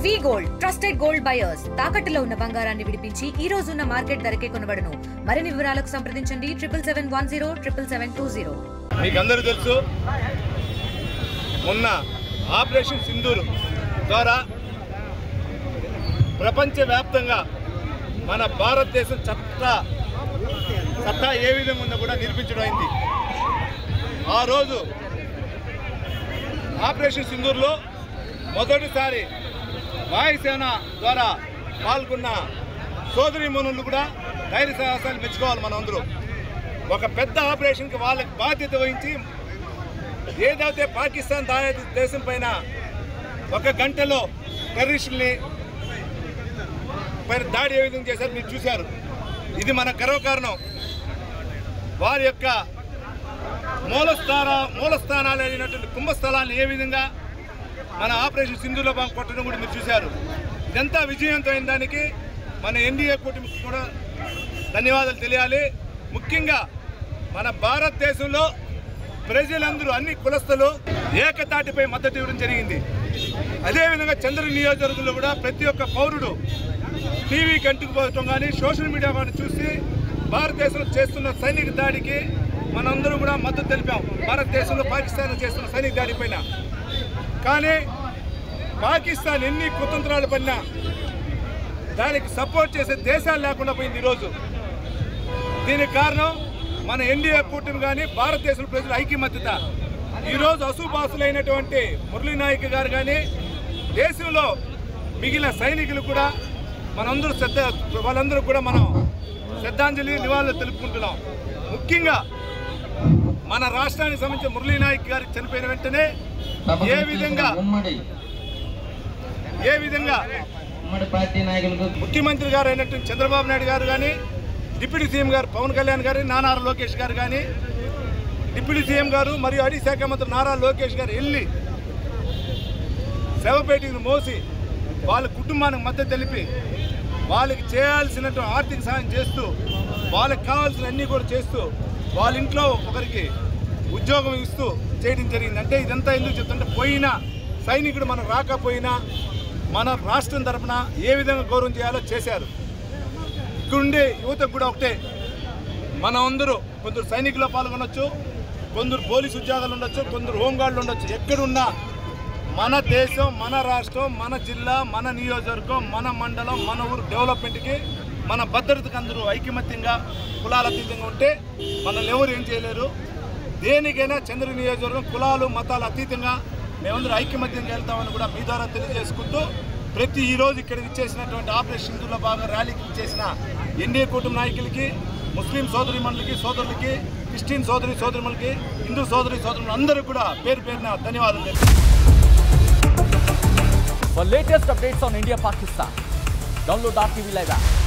వి gold trusted gold buyers తాకట్టులో ఉన్న బంగారాన్ని విడిపించి ఈ రోజు ఉన్న మార్కెట్ ధరకే కొనబడును. మరిన్ని వివరాలకు సంప్రదించండి 7710 మీకు అందరూ తెలుసు, మొన్న ఆపరేషన్ సింధూర్ ద్వారా ప్రపంచవ్యాప్తంగా మన భారతదేశం సత్తా ఏ విధంగా ఉందో కూడా నిరూపించడం అయింది. ఆ రోజు ఆపరేషన్ సింధూర్లో మొదటిసారి వాయుసేన ద్వారా పాల్గొన్న సోదరీమణులు కూడా ధైర్య సాహసాలు మెచ్చుకోవాలి. మనందరూ ఒక పెద్ద ఆపరేషన్కి వాళ్ళకి బాధ్యత వహించి ఏదైతే పాకిస్తాన్ దేశం పైన ఒక గంటలో టెర్రరిస్టుల్ని పైన దాడి ఏ విధంగా చేశారు మీరు చూశారు. ఇది మన గర్వకారణం. వారి యొక్క మూలస్థానాలు అయినటువంటి కుంభస్థలాన్ని ఏ విధంగా మన ఆపరేషన్ సింధూర్లో కొట్టడం కూడా మీరు చూశారు. ఇదంతా విజయవంతమైన దానికి మన ఎన్డీఏ కూటమికి కూడా ధన్యవాదాలు తెలియాలి. ముఖ్యంగా మన భారతదేశంలో ప్రజలందరూ అన్ని కులస్తులు ఏకతాటిపై మద్దతు ఇవ్వడం జరిగింది. అదేవిధంగా చంద్ర నియోజకవర్గంలో కూడా ప్రతి ఒక్క పౌరుడు టీవీకి అంటుకుపోవటం కానీ సోషల్ మీడియా కానీ చూసి భారతదేశంలో చేస్తున్న సైనిక దాడికి మనందరూ కూడా మద్దతు తెలిపాం. భారతదేశంలో పాకిస్తాన్ చేస్తున్న సైనిక దాడి పైన కానీ పాకిస్తాన్ ఎన్ని కుతంత్రాలు పడినా దానికి సపోర్ట్ చేసే దేశాలు లేకుండా పోయింది ఈరోజు. దీనికి కారణం మన ఎన్డీఏ కూటమి కానీ భారతదేశంలో ప్రజల ఐక్యమత్యత. ఈరోజు అసూబాసులైనటువంటి మురళీ నాయక్ గారు కానీ దేశంలో మిగిలిన సైనికులు కూడా వాళ్ళందరూ కూడా మనం శ్రద్ధాంజలి నివాళులు తెలుపుకుంటున్నాం. ముఖ్యంగా మన రాష్ట్రానికి సంబంధించిన మురళీ నాయక్ గారు చనిపోయిన వెంటనే ఏ విధంగా ముఖ్యమంత్రి గారు అయినటువంటి చంద్రబాబు నాయుడు గారు కానీ డిప్యూటీ సీఎం గారు పవన్ కళ్యాణ్ గారు, నారా లోకేష్ గారు కానీ డిప్యూటీ సీఎం గారు మరియు అటవీ శాఖ మంత్రి నారా లోకేష్ గారు వెళ్ళి శవపేటను మోసి వాళ్ళ కుటుంబానికి మద్దతు తెలిపి వాళ్ళకి చేయాల్సినటువంటి ఆర్థిక సహాయం చేస్తూ వాళ్ళకి కావాల్సిన అన్నీ కూడా చేస్తూ వాళ్ళ ఇంట్లో ఒకరికి ఉద్యోగం ఇస్తూ చేయడం జరిగింది. అంటే ఇదంతా ఎందుకు చెప్తుంటే పోయిన సైనికుడు మనకు రాకపోయినా మన రాష్ట్రం తరఫున ఏ విధంగా గౌరవం చేయాలో చేశారు. ఇక్కడుండే యువతకు కూడా ఒకటే, మనం అందరూ కొందరు సైనికుల్లో పాల్గొనొచ్చు, కొందరు పోలీసు ఉద్యోగాలు ఉండొచ్చు, కొందరు హోంగార్డులు ఉండొచ్చు. ఎక్కడున్నా మన దేశం, మన రాష్ట్రం, మన జిల్లా, మన నియోజకవర్గం, మన మండలం, మన ఊరు డెవలప్మెంట్కి మన భద్రతకు అందరూ ఐకమత్యంగా కులాల అతీతంగా ఉంటే మనల్ని ఎవరు ఏం చేయలేరు. దేనికైనా చంద్ర నియోజకవర్గం కులాలు మతాలు అతీతంగా మేమందరూ ఐకమత్యంగా వెళ్తామని కూడా మీ ద్వారా తెలియజేసుకుంటూ ఈరోజు ఇక్కడికి ఇచ్చేసినటువంటి ఆపరేషన్ సింధూర్లో భాగంగా ర్యాలీకి ఇచ్చేసిన ఎన్డీఏ కూటమి నాయకులకి, ముస్లిం సోదరిమణులకి, సోదరులకి, క్రిస్టియన్ సోదరిమణులకి, హిందూ సోదరులు అందరూ కూడా పేరు పేరున ధన్యవాదాలు తెలుపుతున్నాను. For latest updates on India Pakistan, download our TV Live app.